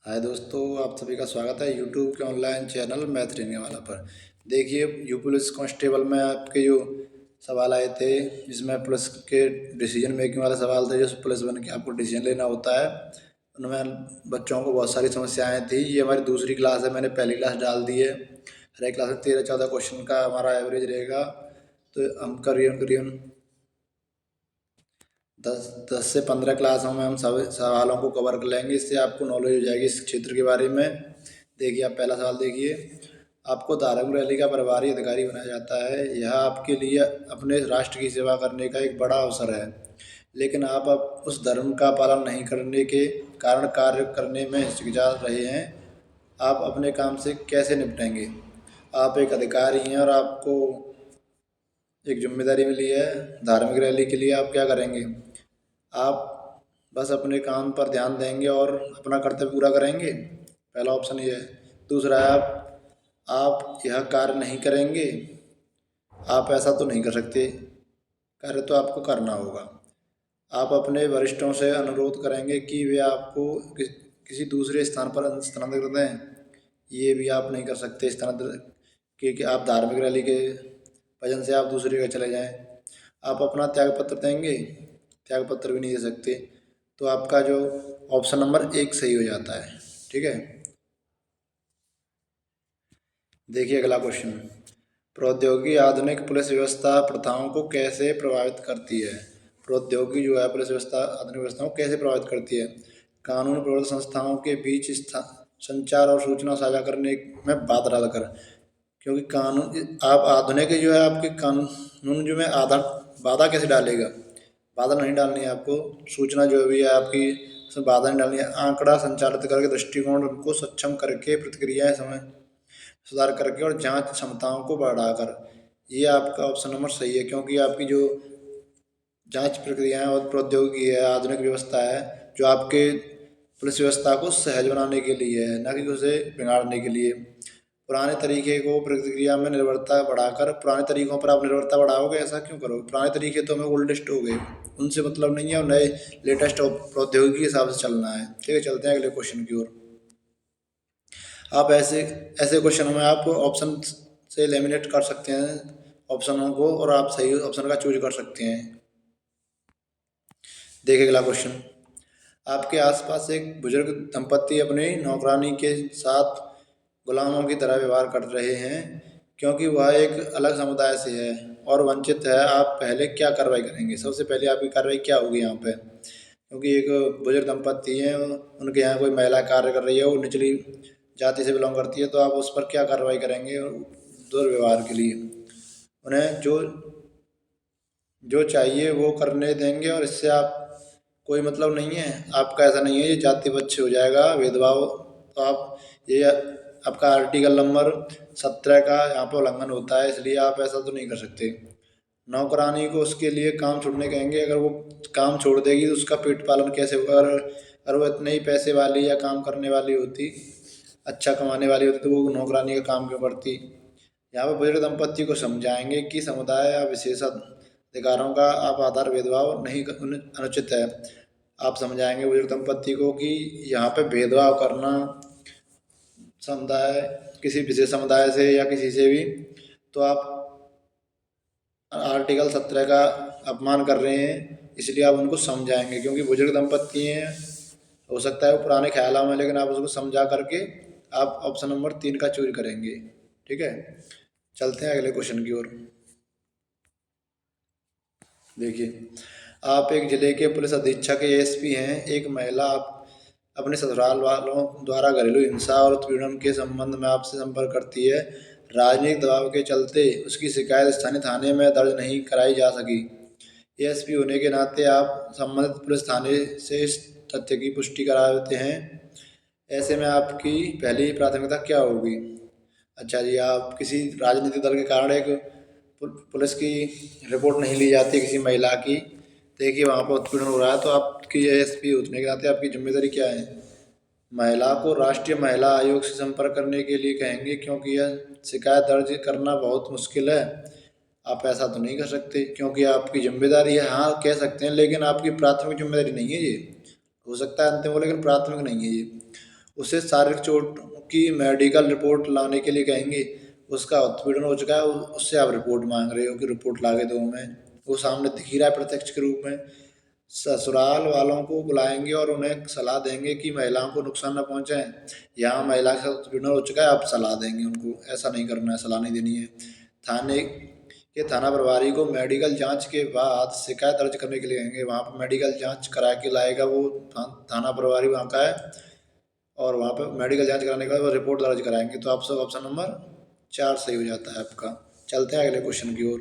हाय दोस्तों, आप सभी का स्वागत है यूट्यूब के ऑनलाइन चैनल मैथ ट्रेनिंग वाला पर। देखिए, यू पुलिस कांस्टेबल में आपके जो सवाल आए थे, जिसमें पुलिस के डिसीजन मेकिंग वाले सवाल थे, जो पुलिस बन के आपको डिसीजन लेना होता है, उनमें बच्चों को बहुत सारी समस्याएं थी। ये हमारी दूसरी क्लास है, मैंने पहली क्लास डाल दी है। हर एक क्लास में 13-14 क्वेश्चन का हमारा एवरेज रहेगा। तो हम करीबन करीबन 10 से 15 क्लासों में हम सब सवालों को कवर कर लेंगे। इससे आपको नॉलेज हो जाएगी इस क्षेत्र के बारे में। देखिए, आप पहला सवाल देखिए। आपको धार्मिक रैली का प्रभारी अधिकारी बनाया जाता है। यह आपके लिए अपने राष्ट्र की सेवा करने का एक बड़ा अवसर है, लेकिन आप अब उस धर्म का पालन नहीं करने के कारण कार्य करने में हिचकिचा रहे हैं। आप अपने काम से कैसे निपटेंगे? आप एक अधिकारी हैं और आपको एक जिम्मेदारी मिली है। धार्मिक रैली के लिए आप क्या करेंगे? आप बस अपने काम पर ध्यान देंगे और अपना कर्तव्य पूरा करेंगे। पहला ऑप्शन ये है। दूसरा है, आप यह कार्य नहीं करेंगे। आप ऐसा तो नहीं कर सकते, कार्य तो आपको करना होगा। आप अपने वरिष्ठों से अनुरोध करेंगे कि वे आपको किसी दूसरे स्थान पर स्थानांतरित कर दें। ये भी आप नहीं कर सकते स्थानांतरित, क्योंकि आप धार्मिक रैली के वजह से आप दूसरी जगह चले जाएं। आप अपना त्याग पत्र देंगे? त्याग पत्र भी नहीं दे सकते। तो आपका जो ऑप्शन नंबर 1 सही हो जाता है। ठीक है। देखिए अगला क्वेश्चन। प्रौद्योगिकी आधुनिक पुलिस व्यवस्था प्रथाओं को कैसे प्रभावित करती है? प्रौद्योगिकी जो है पुलिस व्यवस्था आधुनिक व्यवस्थाओं को कैसे प्रभावित करती है? कानून प्रवर्तन संस्थाओं के बीच संचार और सूचना साझा करने में बाधा डालकर। क्योंकि कानून आप आधुनिक जो है आपके कानून जो में आधा बाधा कैसे डालेगा? बाधा नहीं डालनी है आपको। सूचना जो भी है आपकी, उसमें बाधा नहीं डालनी है। आंकड़ा संचालित करके दृष्टिकोण को सक्षम करके प्रतिक्रियाएं समय सुधार करके और जांच क्षमताओं को बढ़ाकर। ये आपका ऑप्शन नंबर सही है, क्योंकि आपकी जो जांच प्रक्रियाएं और प्रौद्योगिकी है, आधुनिक व्यवस्था है, जो आपके पुलिस व्यवस्था को सहज बनाने के लिए है, न कि उसे बिगाड़ने के लिए। पुराने तरीके को प्रतिक्रिया में निर्भरता बढ़ाकर। पुराने तरीकों पर आप निर्भरता बढ़ाओगे, ऐसा क्यों करोगे? पुराने तरीके तो हमें ओल्डेस्ट हो गए, उनसे मतलब नहीं है, और नए लेटेस्ट प्रौद्योगिकी के हिसाब से चलना है। ठीक है, चलते हैं अगले क्वेश्चन की ओर। आप ऐसे ऐसे क्वेश्चन में आप ऑप्शन से एलिमिनेट कर सकते हैं ऑप्शनों को, और आप सही ऑप्शन का चूज कर सकते हैं। देखिए अगला क्वेश्चन। आपके आसपास एक बुजुर्ग दंपति अपनी नौकरानी के साथ गुलामों की तरह व्यवहार कर रहे हैं, क्योंकि वह एक अलग समुदाय से है और वंचित है। आप पहले क्या कार्रवाई करेंगे? सबसे पहले आपकी कार्रवाई क्या होगी यहाँ पे? क्योंकि एक बुजुर्ग दंपति है, उनके यहाँ कोई महिला कार्य कर रही है, वो निचली जाति से बिलोंग करती है, तो आप उस पर क्या कार्रवाई करेंगे दुर्व्यवहार के लिए? उन्हें जो जो चाहिए वो करने देंगे, और इससे आप कोई मतलब नहीं है आपका। ऐसा नहीं है ये जाति पक्ष हो जाएगा भेदभाव। तो आप ये आपका आर्टिकल नंबर 17 का यहाँ पर उल्लंघन होता है, इसलिए आप ऐसा तो नहीं कर सकते। नौकरानी को उसके लिए काम छोड़ने कहेंगे। अगर वो काम छोड़ देगी तो उसका पेट पालन कैसे होगा? अगर वो इतने ही पैसे वाली या काम करने वाली होती, अच्छा कमाने वाली होती, तो वो नौकरानी का काम क्यों करती? यहाँ पर बुजुर्ग दंपति को समझाएंगे कि समुदाय या विशेषाधिकारों का आप आधार भेदभाव नहीं अनुचित है। आप समझाएंगे बुजुर्ग दंपति को कि यहाँ पे भेदभाव करना समुदाय, किसी विशेष समुदाय से या किसी से भी, तो आप आर्टिकल 17 का अपमान कर रहे हैं। इसलिए आप उनको समझाएंगे, क्योंकि बुजुर्ग दंपति हैं, हो सकता है वो पुराने ख्यालों में, लेकिन आप उसको समझा करके आप ऑप्शन नंबर 3 का चूज करेंगे। ठीक है, चलते हैं अगले क्वेश्चन की ओर। देखिए, आप एक जिले के पुलिस अधीक्षक एएसपी हैं। एक महिला आप अपने ससुराल वालों द्वारा घरेलू हिंसा और उत्पीड़न के संबंध में आपसे संपर्क करती है। राजनीतिक दबाव के चलते उसकी शिकायत स्थानीय थाने में दर्ज नहीं कराई जा सकी। एएसपी होने के नाते आप संबंधित पुलिस थाने से इस तथ्य की पुष्टि कराते हैं। ऐसे में आपकी पहली प्राथमिकता क्या होगी? अच्छा जी, आप किसी राजनीतिक दल के कारण एक पुलिस की रिपोर्ट नहीं ली जाती किसी महिला की, देखिए वहाँ पर उत्पीड़न हो रहा है, तो आपकी एएसपी होने के नाते आपकी जिम्मेदारी क्या है? महिला को राष्ट्रीय महिला आयोग से संपर्क करने के लिए कहेंगे, क्योंकि यह शिकायत दर्ज करना बहुत मुश्किल है। आप ऐसा तो नहीं कर सकते, क्योंकि आपकी जिम्मेदारी है। हाँ कह सकते हैं, लेकिन आपकी प्राथमिक जिम्मेदारी नहीं है ये। हो सकता है अंतिम हो, लेकिन प्राथमिक नहीं है ये। उसे शारीरिक चोट की मेडिकल रिपोर्ट लाने के लिए कहेंगे। उसका उत्पीड़न हो चुका है, उससे आप रिपोर्ट मांग रहे हो कि रिपोर्ट ला के दो हमें। वो सामने दिख ही रहा है प्रत्यक्ष के रूप में। ससुराल वालों को बुलाएंगे और उन्हें सलाह देंगे कि महिलाओं को नुकसान न पहुंचे। यहाँ महिला के साथ उत्पीड़न हो चुका है, आप सलाह देंगे उनको, ऐसा नहीं करना है, सलाह नहीं देनी है। थाने के थाना प्रभारी को मेडिकल जांच के बाद शिकायत दर्ज करने के लिए कहेंगे। वहाँ पर मेडिकल जांच करा के लाएगा वो थाना प्रभारी वहाँ का है, और वहाँ पर मेडिकल जांच कराने के बाद वो रिपोर्ट दर्ज कराएंगे। तो आप सब ऑप्शन नंबर 4 सही हो जाता है आपका। चलते हैं अगले क्वेश्चन की ओर।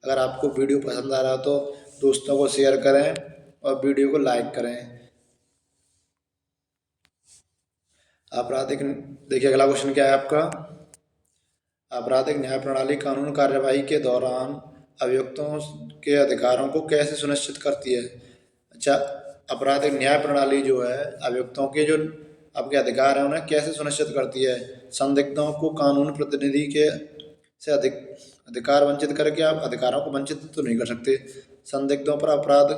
अगर आपको वीडियो पसंद आ रहा हो तो दोस्तों को शेयर करें और वीडियो को लाइक करें। आपराधिक देखिए अगला क्वेश्चन क्या है आपका। आपराधिक न्याय प्रणाली कानून कार्यवाही के दौरान अभियुक्तों के अधिकारों को कैसे सुनिश्चित करती है। अच्छा, आपराधिक न्याय प्रणाली जो है अभियुक्तों के जो आपके अधिकार हैं उन्हें कैसे सुनिश्चित करती है। संदिग्धों को कानून प्रतिनिधि के से अधिकार वंचित करके आप अधिकारों को वंचित तो नहीं कर सकते। संदिग्धों पर अपराध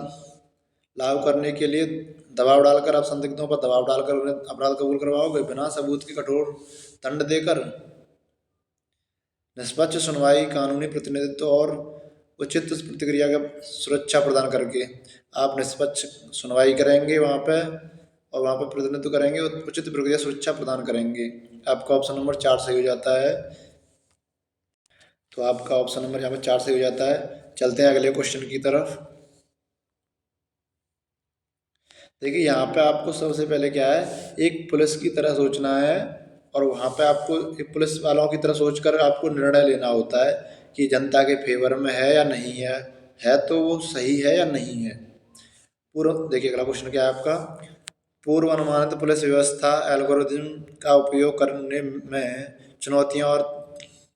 लागू करने के लिए दबाव डालकर, आप संदिग्धों पर दबाव डालकर उन्हें अपराध कबूल करवाओगे बिना सबूत के कठोर दंड देकर। निष्पक्ष सुनवाई, कानूनी प्रतिनिधित्व और उचित प्रतिक्रिया का सुरक्षा प्रदान करके आप निष्पक्ष सुनवाई करेंगे वहाँ पे, और वहाँ पे प्रतिनिधित्व करेंगे और उचित प्रक्रिया सुरक्षा प्रदान करेंगे। आपका ऑप्शन नंबर 4 सही हो जाता है। तो आपका ऑप्शन नंबर यहाँ पे 4 सही हो जाता है। चलते हैं अगले क्वेश्चन की तरफ। देखिए यहाँ पे आपको सबसे पहले क्या है, एक पुलिस की तरह सोचना है, और वहाँ पे आपको एक पुलिस वालों की तरह सोचकर आपको निर्णय लेना होता है कि जनता के फेवर में है या नहीं है तो वो सही है या नहीं है। पूर्व देखिए अगला क्वेश्चन क्या है आपका। पूर्व अनुमानित पुलिस व्यवस्था एल्गोरिथम का उपयोग करने में चुनौतियाँ और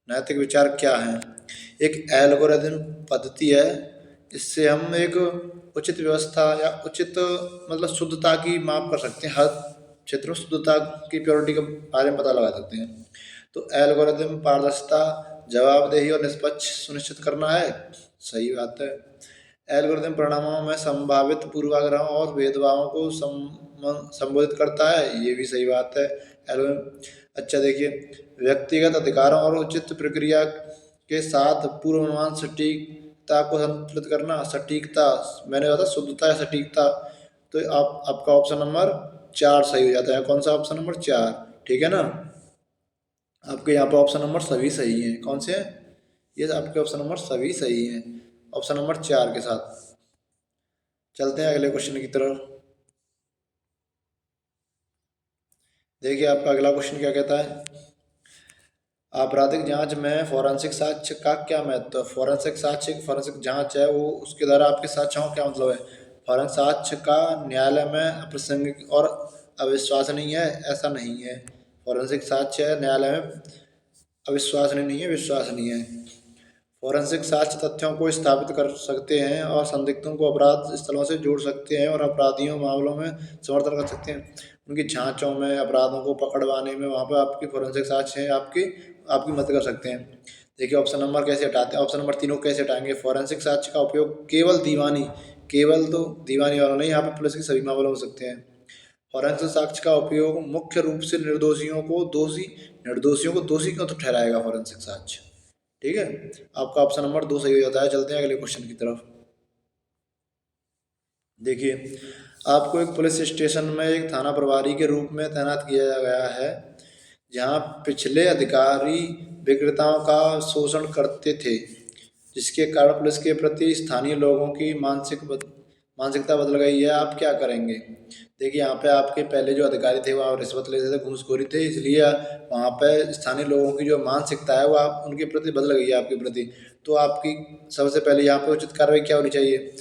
नैतिक विचार क्या हैं। एक एल्गोरिथम पद्धति है, इससे हम एक उचित व्यवस्था या उचित मतलब शुद्धता की माप कर सकते हैं, हर क्षेत्र में शुद्धता की प्योरिटी के बारे में पता लगा सकते हैं। तो एल्गोरिथम पारदर्शिता, जवाबदेही और निष्पक्ष सुनिश्चित करना है, सही बात है। एल्गोरिथम परिणामों में संभावित पूर्वाग्रहों और भेदभावों को संबोधित करता है, ये भी सही बात है। अच्छा देखिए, व्यक्तिगत अधिकारों और उचित प्रक्रिया के साथ पूर्वानुमान सटीकता को संतुलित करना। सटीकता मैंने बताया, शुद्धता या सटीकता। तो आपका ऑप्शन नंबर 4 सही हो जाता है। कौन सा ऑप्शन नंबर 4, ठीक है ना। आपके यहाँ पे ऑप्शन नंबर सभी सही हैं। कौन से हैं ये, आपके ऑप्शन नंबर सभी सही हैं ऑप्शन नंबर 4 के साथ। चलते हैं अगले क्वेश्चन की तरफ। देखिए आपका अगला क्वेश्चन क्या कहता है। आपराधिक जांच में फोरेंसिक साक्ष्य का क्या महत्व है। फोरेंसिक साक्ष्य फोरेंसिक जांच है वो, उसके द्वारा आपके साक्ष्यों का क्या मतलब है। फोरेंसिक साक्ष्य का न्यायालय में अप्रासंगिक और अविश्वसनीय है, ऐसा नहीं है। फोरेंसिक साक्ष्य है न्यायालय में अविश्वसनीय नहीं है, विश्वसनीय है। फोरेंसिक साक्ष्य तथ्यों को स्थापित कर सकते हैं और संदिग्धों को अपराध स्थलों से जोड़ सकते हैं और अपराधियों मामलों में समर्थन कर सकते हैं। उनकी जांचों में, अपराधों को पकड़वाने में वहाँ पर आपकी फोरेंसिक साक्ष्य हैं, आपकी मदद कर सकते हैं। देखिए ऑप्शन नंबर कैसे हटाते हैं, ऑप्शन नंबर 3 को कैसे हटाएंगे। फोरेंसिक साक्ष्य का उपयोग केवल तो दीवानी वालों नहीं, यहाँ पर पुलिस के सभी मामलों हो सकते हैं। फोरेंसिक साक्ष्य का उपयोग मुख्य रूप से निर्दोषियों को दोषी क्यों तो ठहराएगा फोरेंसिक साक्ष्य, ठीक है। आपका ऑप्शन नंबर 2 सही हो जाता है। चलते हैं अगले क्वेश्चन की तरफ। देखिए आपको एक पुलिस स्टेशन में एक थाना प्रभारी के रूप में तैनात किया गया है, जहां पिछले अधिकारी विक्रेताओं का शोषण करते थे, जिसके कारण पुलिस के प्रति स्थानीय लोगों की मानसिकता बदल गई है। आप क्या करेंगे। देखिए यहाँ पे आपके पहले जो अधिकारी थे वो रिश्वत लेते थे, घूसखोरी थे, इसलिए वहाँ पे स्थानीय लोगों की जो मानसिकता है वो आप उनके प्रति बदल गई है आपके प्रति। तो आपकी सबसे पहले यहाँ पे उचित कार्रवाई क्या होनी चाहिए।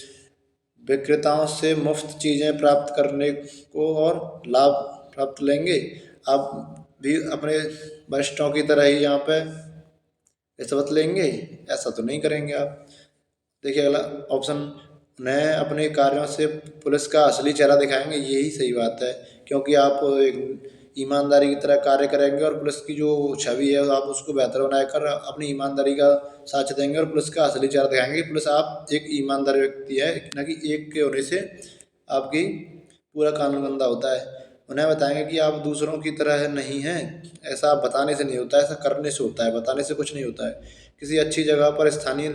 विक्रेताओं से मुफ्त चीज़ें प्राप्त करने को और लाभ प्राप्त लेंगे। आप भी अपने वरिष्ठों की तरह ही यहाँ पे रिश्वत लेंगे, ऐसा तो नहीं करेंगे आप। देखिए अगला ऑप्शन, नए अपने कार्यों से पुलिस का असली चेहरा दिखाएंगे, यही सही बात है, क्योंकि आप एक ईमानदारी की तरह कार्य करेंगे और पुलिस की जो छवि है आप उसको बेहतर बनाकर अपनी ईमानदारी का साक्ष्य देंगे और पुलिस का असली चेहरा दिखाएंगे। पुलिस आप एक ईमानदार व्यक्ति है, न कि एक के होने से आपकी पूरा कानून गंदा होता है। उन्हें बताएंगे कि आप दूसरों की तरह नहीं हैं। ऐसा बताने से नहीं होता है, ऐसा करने से होता है, बताने से कुछ नहीं होता है। किसी अच्छी जगह पर स्थानीय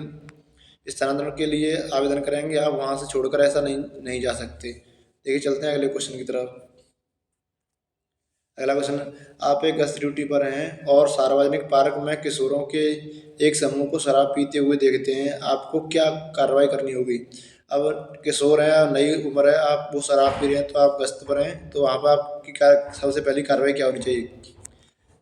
स्थानांतरण के लिए आवेदन करेंगे, आप वहाँ से छोड़कर ऐसा नहीं नहीं जा सकते। देखिए चलते हैं अगले क्वेश्चन की तरफ। अगला क्वेश्चन, आप एक गश्त ड्यूटी पर हैं और सार्वजनिक पार्क में किशोरों के एक समूह को शराब पीते हुए देखते हैं, आपको क्या कार्रवाई करनी होगी? अब किशोर हैं, नई उम्र है, आप वो शराब पी रहे हैं, तो आप गश्त पर हैं, तो वहाँ पर आपकी क्या सबसे पहली कार्रवाई क्या होनी चाहिए?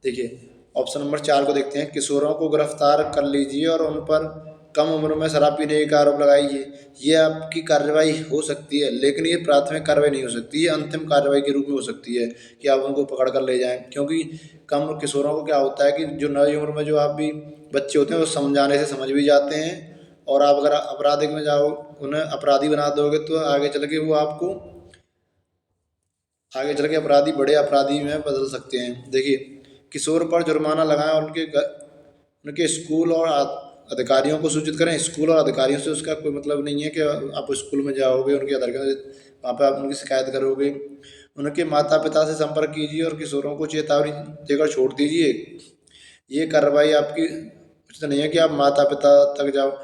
देखिए ऑप्शन नंबर 4 को देखते हैं। किशोरों को गिरफ्तार कर लीजिए और उन पर कम उम्र में शराब पीने का आरोप लगाइए। ये आपकी कार्रवाई हो सकती है, लेकिन ये प्राथमिक कार्रवाई नहीं हो सकती, ये अंतिम कार्रवाई के रूप में हो सकती है कि आप उनको पकड़ कर ले जाएं। क्योंकि कम किशोरों को क्या होता है कि जो नई उम्र में जो आप भी बच्चे होते हैं वो समझाने से समझ भी जाते हैं, और आप अगर अपराधिक में जाओ, उन्हें अपराधी बना दोगे, तो आगे चल के वो आपको आगे चल के अपराधी बड़े अपराधी में बदल सकते हैं। देखिए किशोर पर जुर्माना लगाएं और उनके स्कूल और अधिकारियों को सूचित करें। स्कूल और अधिकारियों से उसका कोई मतलब नहीं है कि आप स्कूल में जाओगे, उनके अधिकारी वहाँ पर आप उनकी शिकायत करोगे। उनके माता पिता से संपर्क कीजिए और किशोरों को चेतावनी देकर छोड़ दीजिए। ये कार्रवाई आपकी उचित नहीं है कि आप माता पिता तक जाओ।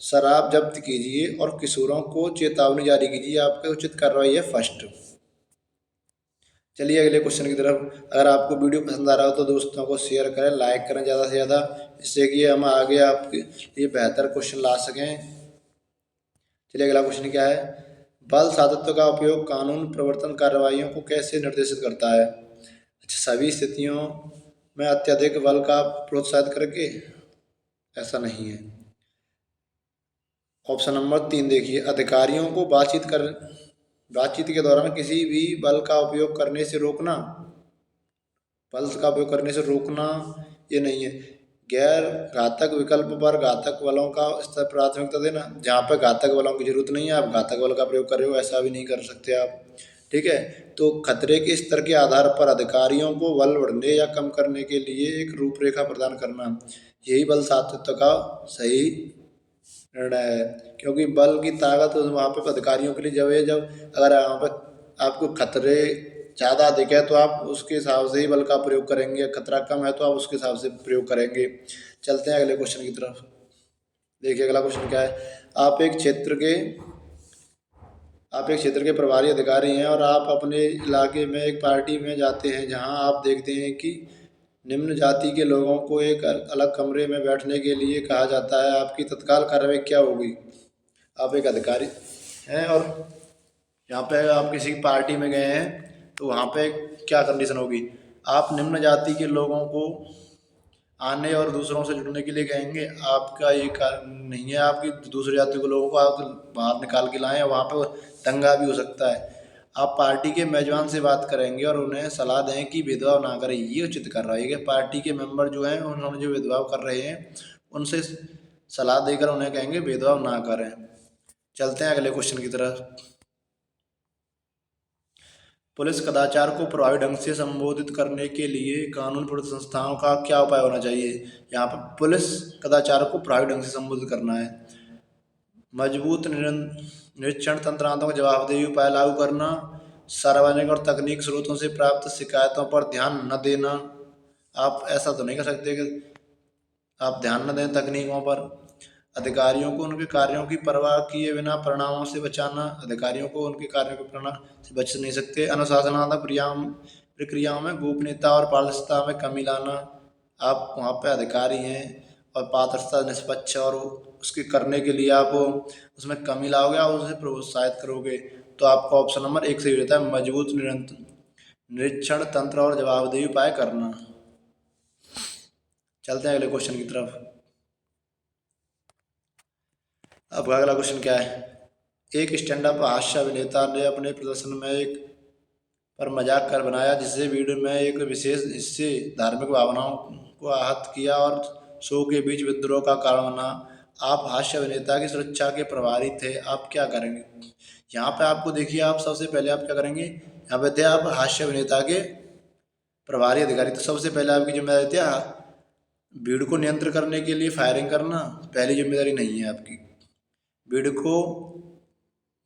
शराब जब्त कीजिए और किशोरों को चेतावनी जारी कीजिए, आपकी उचित कार्रवाई है फर्स्ट। चलिए अगले क्वेश्चन की तरफ। अगर आपको वीडियो पसंद आ रहा हो तो दोस्तों को शेयर करें, लाइक करें ज़्यादा से ज़्यादा, जिससे कि हम आगे आपके लिए बेहतर क्वेश्चन ला सकें। चलिए अगला क्वेश्चन क्या है? बल सातत्य का उपयोग कानून प्रवर्तन कार्रवाइयों को कैसे निर्देशित करता है? अच्छा, सभी स्थितियों में अत्यधिक बल का प्रोत्साहित करके? ऐसा नहीं है। ऑप्शन नंबर 3 देखिए, अधिकारियों को बातचीत के दौरान किसी भी बल का उपयोग करने से रोकना। बल का उपयोग करने से रोकना ये नहीं है। गैर घातक विकल्प पर घातक बलों का स्तर प्राथमिकता देना। जहाँ पर घातक बलों की जरूरत नहीं है, आप घातक बल का प्रयोग कर रहे हो, ऐसा भी नहीं कर सकते आप। ठीक है, तो खतरे के स्तर के आधार पर अधिकारियों को बल बढ़ने या कम करने के लिए एक रूपरेखा प्रदान करना, यही बल सातत्य का सही निर्णय है। क्योंकि बल की ताकत वहाँ पे अधिकारियों के लिए जब अगर यहाँ पर आपको खतरे ज़्यादा दिखे तो आप उसके हिसाब से ही बल का प्रयोग करेंगे, खतरा कम है तो आप उसके हिसाब से प्रयोग करेंगे। चलते हैं अगले क्वेश्चन की तरफ। देखिए अगला क्वेश्चन क्या है? आप एक क्षेत्र के आप एक क्षेत्र के प्रभारी अधिकारी हैं और आप अपने इलाके में एक पार्टी में जाते हैं जहां आप देखते हैं कि निम्न जाति के लोगों को एक अलग कमरे में बैठने के लिए कहा जाता है, आपकी तत्काल कार्रवाई क्या होगी? आप एक अधिकारी हैं और यहाँ पे आप किसी पार्टी में गए हैं, तो वहाँ पे क्या कंडीशन होगी? आप निम्न जाति के लोगों को आने और दूसरों से जुड़ने के लिए कहेंगे, आपका ये कारण नहीं है आपकी दूसरी जाति के लोगों को आप बाहर निकाल के लाएं, वहाँ पे दंगा भी हो सकता है। आप पार्टी के मेजबान से बात करेंगे और उन्हें सलाह दें कि भेदभाव ना करें, ये उचित कर रहा है कि पार्टी के मेंबर जो हैं उन्होंने जो भेदभाव कर रहे हैं उनसे सलाह देकर उन्हें कहेंगे भेदभाव ना करें। चलते हैं अगले क्वेश्चन की तरफ। पुलिस कदाचार को प्रभावी ढंग से संबोधित करने के लिए कानून प्रवर्तन संस्थाओं का क्या उपाय होना चाहिए? यहाँ पर पुलिस कदाचार को प्रभावी ढंग से संबोधित करना है। मजबूत निरीक्षण तंत्रात्मक जवाबदेही उपाय लागू करना, सार्वजनिक और तकनीक स्रोतों से प्राप्त शिकायतों पर ध्यान न देना। आप ऐसा तो नहीं कर सकते कि आप ध्यान न दें तकनीकों पर। अधिकारियों को उनके कार्यों की परवाह किए बिना परिणामों से बचाना। अधिकारियों को उनके कार्यों के परिणाम से बच नहीं सकते। अनुशासनात्मक प्रक्रियाओं में गोपनीयता और पारदर्शिता में कमी लाना। आप वहाँ पे अधिकारी हैं और पारदर्शिता निष्पक्ष और उसके करने के लिए आप उसमें कमी लाओगे, आप उसे प्रोत्साहित करोगे, तो आपका ऑप्शन नंबर 1 सही हो जाता है, मजबूत निरीक्षण तंत्र और जवाबदेही उपाय करना। चलते हैं अगले क्वेश्चन की तरफ। अब अगला क्वेश्चन क्या है? एक स्टैंड अप हास्य अभिनेता ने अपने प्रदर्शन में एक पर मजाक कर बनाया जिससे वीडियो में एक विशेष हिस्से धार्मिक भावनाओं को आहत किया और शो के बीच विद्रोह का कारण बना। आप हास्य अभिनेता की सुरक्षा के प्रभारी थे, आप क्या करेंगे? यहाँ पे आपको देखिए, आप सबसे पहले आप क्या करेंगे? यहाँ पे थे आप हास्य अभिनेता के प्रभारी अधिकारी, तो सबसे पहले आपकी जिम्मेदारी थी भीड़ को नियंत्रण करने के लिए फायरिंग करना। पहली जिम्मेदारी नहीं है आपकी। भीड़ को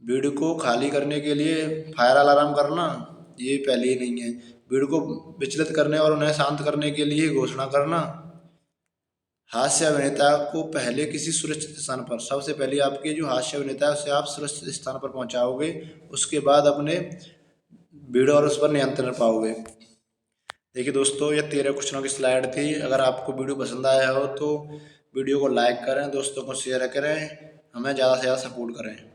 भीड़ को खाली करने के लिए फायर अलार्म करना। ये पहले ही नहीं है। भीड़ को विचलित करने और उन्हें शांत करने के लिए घोषणा करना। हास्य अभिनेता को पहले किसी सुरक्षित स्थान पर, सबसे पहले आपके जो हास्य अभिनेता है उसे आप सुरक्षित स्थान पर पहुंचाओगे, उसके बाद अपने भीड़ और उस पर नियंत्रण पाओगे। देखिए दोस्तों, ये 13 क्वेश्चनों की स्लाइड थी। अगर आपको वीडियो पसंद आया हो तो वीडियो को लाइक करें, दोस्तों को शेयर करें, हमें ज़्यादा से ज़्यादा सपोर्ट करें।